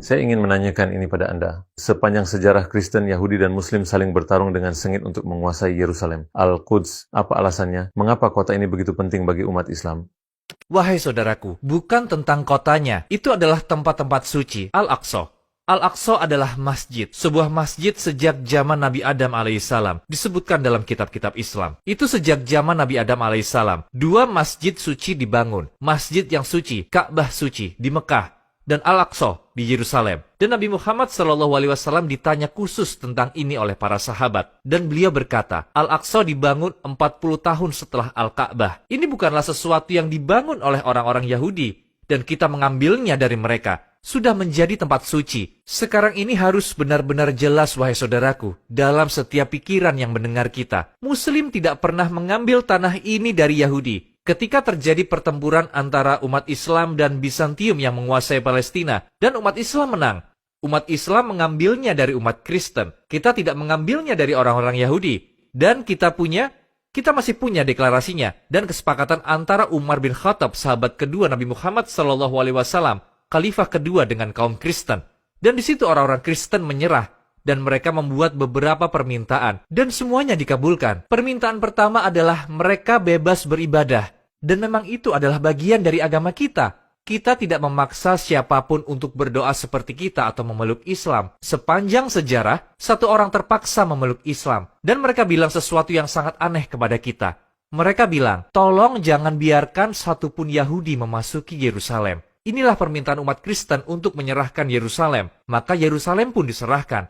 Saya ingin menanyakan ini pada Anda. Sepanjang sejarah Kristen, Yahudi, dan Muslim saling bertarung dengan sengit untuk menguasai Yerusalem, Al-Quds. Apa alasannya? Mengapa kota ini begitu penting bagi umat Islam? Wahai saudaraku, bukan tentang kotanya. Itu adalah tempat-tempat suci, Al-Aqsa. Al-Aqsa adalah masjid, sebuah masjid sejak zaman Nabi Adam alaihissalam, disebutkan dalam kitab-kitab Islam. Itu sejak zaman Nabi Adam alaihissalam. 2 masjid suci dibangun, masjid yang suci, Ka'bah suci di Mekah, dan Al-Aqsa di Yerusalem. Dan Nabi Muhammad SAW ditanya khusus tentang ini oleh para sahabat. Dan beliau berkata, Al-Aqsa dibangun 40 tahun setelah Al-Ka'bah. Ini bukanlah sesuatu yang dibangun oleh orang-orang Yahudi, dan kita mengambilnya dari mereka. Sudah menjadi tempat suci. Sekarang ini harus benar-benar jelas, wahai saudaraku, dalam setiap pikiran yang mendengar kita. Muslim tidak pernah mengambil tanah ini dari Yahudi. Ketika terjadi pertempuran antara umat Islam dan Bizantium yang menguasai Palestina, dan umat Islam menang, umat Islam mengambilnya dari umat Kristen. Kita tidak mengambilnya dari orang-orang Yahudi. Dan kita masih punya deklarasinya dan kesepakatan antara Umar bin Khattab, sahabat kedua Nabi Muhammad SAW, khalifah kedua, dengan kaum Kristen. Dan di situ orang-orang Kristen menyerah, dan mereka membuat beberapa permintaan, dan semuanya dikabulkan. Permintaan pertama adalah mereka bebas beribadah, dan memang itu adalah bagian dari agama kita. Kita tidak memaksa siapapun untuk berdoa seperti kita atau memeluk Islam. Sepanjang sejarah, satu orang terpaksa memeluk Islam, dan mereka bilang sesuatu yang sangat aneh kepada kita. Mereka bilang, tolong jangan biarkan satupun Yahudi memasuki Yerusalem. Inilah permintaan umat Kristen untuk menyerahkan Yerusalem. Maka Yerusalem pun diserahkan.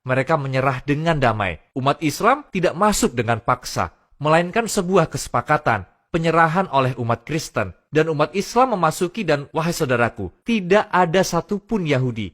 Mereka menyerah dengan damai. Umat Islam tidak masuk dengan paksa, melainkan sebuah kesepakatan, penyerahan oleh umat Kristen. Dan umat Islam memasuki, dan wahai saudaraku, tidak ada satupun Yahudi.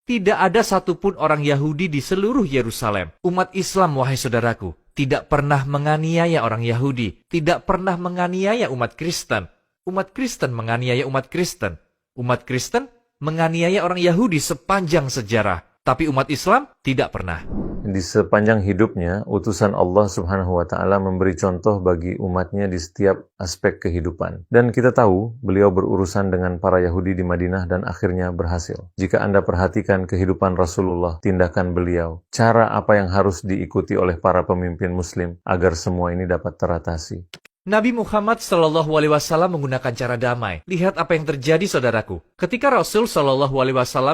Tidak ada satupun orang Yahudi di seluruh Yerusalem. Umat Islam, wahai saudaraku, tidak pernah menganiaya orang Yahudi. Tidak pernah menganiaya umat Kristen. Umat Kristen menganiaya umat Kristen. Umat Kristen menganiaya orang Yahudi sepanjang sejarah, tapi umat Islam tidak pernah. Di sepanjang hidupnya, utusan Allah Subhanahu wa Ta'ala memberi contoh bagi umatnya di setiap aspek kehidupan. Dan kita tahu, beliau berurusan dengan para Yahudi di Madinah dan akhirnya berhasil. Jika Anda perhatikan kehidupan Rasulullah, tindakan beliau, cara apa yang harus diikuti oleh para pemimpin Muslim agar semua ini dapat teratasi. Nabi Muhammad SAW menggunakan cara damai. Lihat apa yang terjadi, saudaraku. Ketika Rasul SAW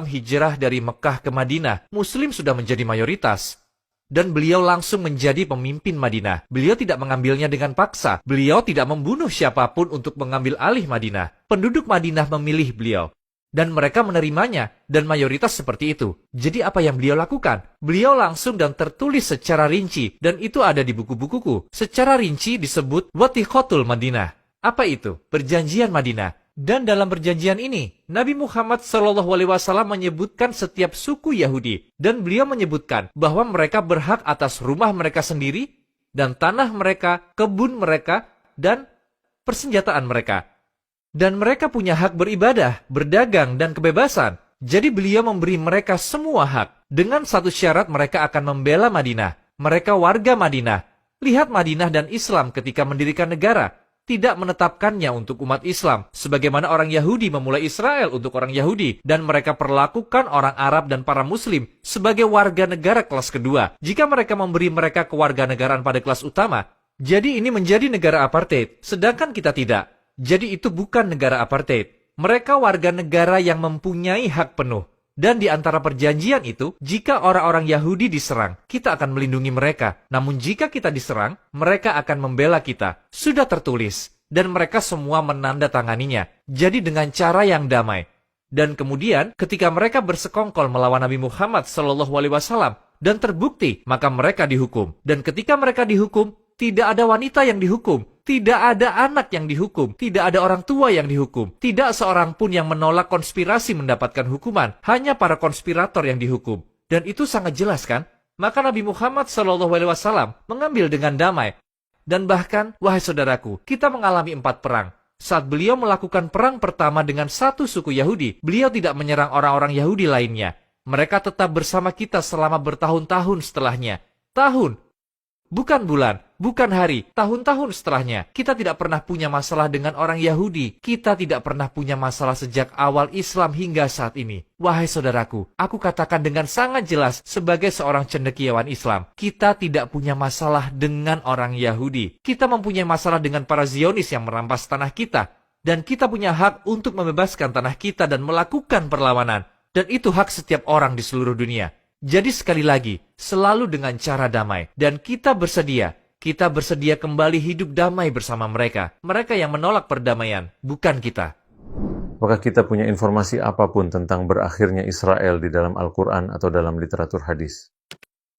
hijrah dari Mekah ke Madinah, Muslim sudah menjadi mayoritas. Dan beliau langsung menjadi pemimpin Madinah. Beliau tidak mengambilnya dengan paksa. Beliau tidak membunuh siapapun untuk mengambil alih Madinah. Penduduk Madinah memilih beliau. Dan mereka menerimanya, dan mayoritas seperti itu. Jadi apa yang beliau lakukan? Beliau langsung dan tertulis secara rinci, dan itu ada di buku-bukuku. Secara rinci disebut Wathiqatul Madinah. Apa itu? Perjanjian Madinah. Dan dalam perjanjian ini, Nabi Muhammad SAW menyebutkan setiap suku Yahudi, dan beliau menyebutkan bahwa mereka berhak atas rumah mereka sendiri, dan tanah mereka, kebun mereka, dan persenjataan mereka. Dan mereka punya hak beribadah, berdagang, dan kebebasan. Jadi beliau memberi mereka semua hak. Dengan satu syarat, mereka akan membela Madinah. Mereka warga Madinah. Lihat Madinah dan Islam ketika mendirikan negara. Tidak menetapkannya untuk umat Islam. Sebagaimana orang Yahudi memulai Israel untuk orang Yahudi. Dan mereka perlakukan orang Arab dan para Muslim sebagai warga negara kelas kedua. Jika mereka memberi mereka kewarganegaraan pada kelas utama, jadi ini menjadi negara apartheid. Sedangkan kita tidak. Jadi itu bukan negara apartheid. Mereka warga negara yang mempunyai hak penuh. Dan di antara perjanjian itu, jika orang-orang Yahudi diserang, kita akan melindungi mereka. Namun jika kita diserang, mereka akan membela kita. Sudah tertulis. Dan mereka semua menandatanganinya. Jadi dengan cara yang damai. Dan kemudian, ketika mereka bersekongkol melawan Nabi Muhammad SAW dan terbukti, maka mereka dihukum. Dan ketika mereka dihukum, tidak ada wanita yang dihukum. Tidak ada anak yang dihukum, tidak ada orang tua yang dihukum, tidak seorang pun yang menolak konspirasi mendapatkan hukuman, hanya para konspirator yang dihukum. Dan itu sangat jelas kan? Maka Nabi Muhammad SAW mengambil dengan damai. Dan bahkan, wahai saudaraku, kita mengalami 4 perang. Saat beliau melakukan perang pertama dengan satu suku Yahudi, beliau tidak menyerang orang-orang Yahudi lainnya. Mereka tetap bersama kita selama bertahun-tahun setelahnya. Tahun, bukan bulan, bukan hari, tahun-tahun setelahnya. Kita tidak pernah punya masalah dengan orang Yahudi. Kita tidak pernah punya masalah sejak awal Islam hingga saat ini. Wahai saudaraku, aku katakan dengan sangat jelas sebagai seorang cendekiawan Islam, kita tidak punya masalah dengan orang Yahudi. Kita mempunyai masalah dengan para Zionis yang merampas tanah kita. Dan kita punya hak untuk membebaskan tanah kita dan melakukan perlawanan. Dan itu hak setiap orang di seluruh dunia. Jadi sekali lagi, selalu dengan cara damai. Dan kita bersedia kembali hidup damai bersama mereka. Mereka yang menolak perdamaian, bukan kita. Apakah kita punya informasi apapun tentang berakhirnya Israel di dalam Al-Quran atau dalam literatur hadis?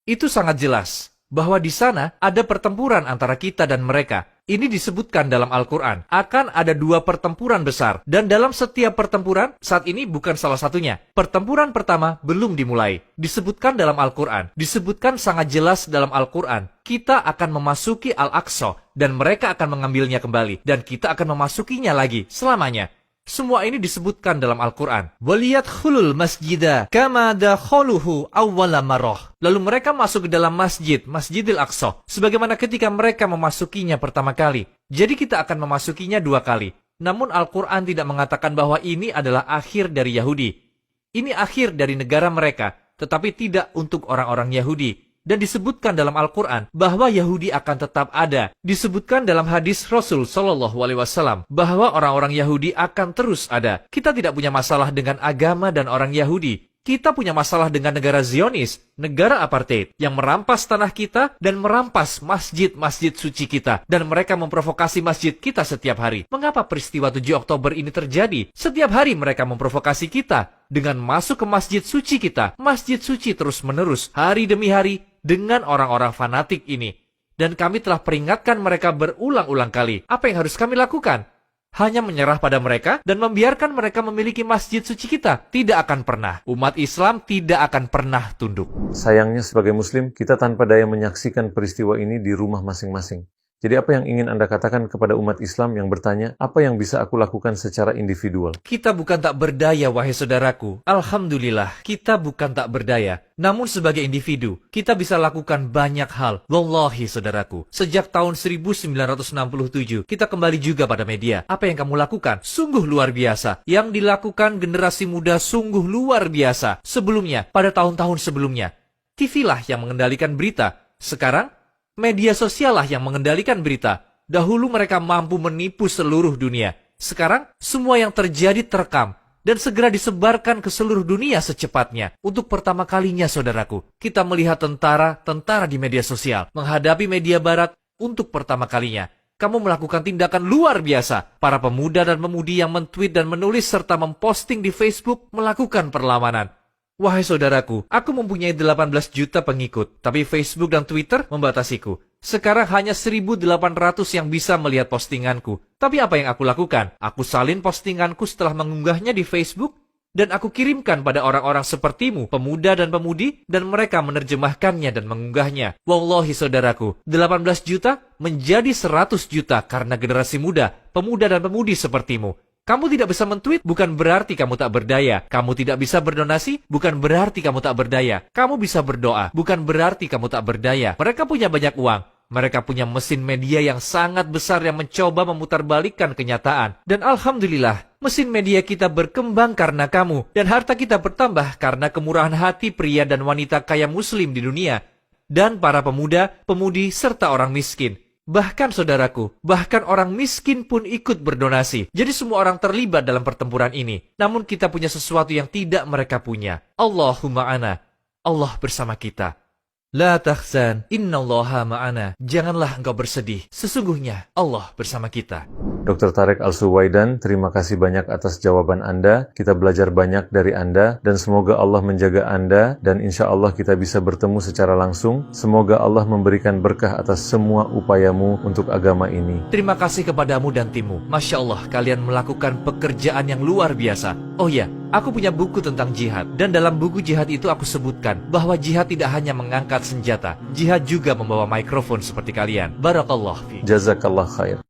Itu sangat jelas, bahwa di sana ada pertempuran antara kita dan mereka. Ini disebutkan dalam Al-Quran. Akan ada 2 pertempuran besar. Dan dalam setiap pertempuran, saat ini bukan salah satunya. Pertempuran pertama belum dimulai. Disebutkan dalam Al-Quran. Disebutkan sangat jelas dalam Al-Quran. Kita akan memasuki Al-Aqsa. Dan mereka akan mengambilnya kembali. Dan kita akan memasukinya lagi selamanya. Semua ini disebutkan dalam Al-Quran. وَلِيَدْخُلُوا الْمَسْجِدَ كَمَا دَخَلُوهُ أَوَّلَ مَرَّةٍ. Lalu mereka masuk ke dalam masjid, Masjidil Aqsa, sebagaimana ketika mereka memasukinya pertama kali. Jadi kita akan memasukinya 2 kali. Namun Al-Quran tidak mengatakan bahwa ini adalah akhir dari Yahudi. Ini akhir dari negara mereka, tetapi tidak untuk orang-orang Yahudi. Dan disebutkan dalam Al-Quran bahwa Yahudi akan tetap ada. Disebutkan dalam hadis Rasul SAW bahwa orang-orang Yahudi akan terus ada. Kita tidak punya masalah dengan agama dan orang Yahudi. Kita punya masalah dengan negara Zionis, negara apartheid, yang merampas tanah kita dan merampas masjid-masjid suci kita. Dan mereka memprovokasi masjid kita setiap hari. Mengapa peristiwa 7 Oktober ini terjadi? Setiap hari mereka memprovokasi kita dengan masuk ke masjid suci kita. Masjid suci terus-menerus, hari demi hari, dengan orang-orang fanatik ini. Dan kami telah peringatkan mereka berulang-ulang kali. Apa yang harus kami lakukan? Hanya menyerah pada mereka dan membiarkan mereka memiliki masjid suci kita. Tidak akan pernah. Umat Islam tidak akan pernah tunduk. Sayangnya sebagai Muslim, kita tanpa daya menyaksikan peristiwa ini di rumah masing-masing. Jadi apa yang ingin Anda katakan kepada umat Islam yang bertanya, apa yang bisa aku lakukan secara individual? Kita bukan tak berdaya, wahai saudaraku. Alhamdulillah, kita bukan tak berdaya. Namun sebagai individu, kita bisa lakukan banyak hal. Wallahi, saudaraku, sejak tahun 1967, kita kembali juga pada media. Apa yang kamu lakukan? Sungguh luar biasa. Yang dilakukan generasi muda sungguh luar biasa. Sebelumnya, pada tahun-tahun sebelumnya, TV lah yang mengendalikan berita. Sekarang, media sosial lah yang mengendalikan berita. Dahulu mereka mampu menipu seluruh dunia. Sekarang, semua yang terjadi terekam dan segera disebarkan ke seluruh dunia secepatnya. Untuk pertama kalinya, saudaraku, kita melihat tentara di media sosial menghadapi media barat untuk pertama kalinya. Kamu melakukan tindakan luar biasa. Para pemuda dan pemudi yang men-tweet dan menulis serta memposting di Facebook melakukan perlawanan. Wahai saudaraku, aku mempunyai 18 juta pengikut, tapi Facebook dan Twitter membatasiku. Sekarang hanya 1.800 yang bisa melihat postinganku. Tapi apa yang aku lakukan? Aku salin postinganku setelah mengunggahnya di Facebook, dan aku kirimkan pada orang-orang sepertimu, pemuda dan pemudi, dan mereka menerjemahkannya dan mengunggahnya. Wallahi saudaraku, 18 juta menjadi 100 juta karena generasi muda, pemuda dan pemudi sepertimu. Kamu tidak bisa men-tweet, bukan berarti kamu tak berdaya. Kamu tidak bisa berdonasi, bukan berarti kamu tak berdaya. Kamu bisa berdoa, bukan berarti kamu tak berdaya. Mereka punya banyak uang. Mereka punya mesin media yang sangat besar yang mencoba memutarbalikkan kenyataan. Dan alhamdulillah, mesin media kita berkembang karena kamu. Dan harta kita bertambah karena kemurahan hati pria dan wanita kaya muslim di dunia. Dan para pemuda, pemudi, serta orang miskin. Bahkan saudaraku, bahkan orang miskin pun ikut berdonasi. Jadi semua orang terlibat dalam pertempuran ini. Namun kita punya sesuatu yang tidak mereka punya. Allahumma ana. Allah bersama kita. La tahzan, innallaha ma'ana. Janganlah engkau bersedih. Sesungguhnya Allah bersama kita. Dr. Tariq Al-Suwaidan, terima kasih banyak atas jawaban Anda. Kita belajar banyak dari Anda dan semoga Allah menjaga Anda dan insya Allah kita bisa bertemu secara langsung. Semoga Allah memberikan berkah atas semua upayamu untuk agama ini. Terima kasih kepadamu dan timmu. Masya Allah, kalian melakukan pekerjaan yang luar biasa. Oh ya, aku punya buku tentang jihad. Dan dalam buku jihad itu aku sebutkan bahwa jihad tidak hanya mengangkat senjata. Jihad juga membawa mikrofon seperti kalian. Barakallah fi. Jazakallah khair.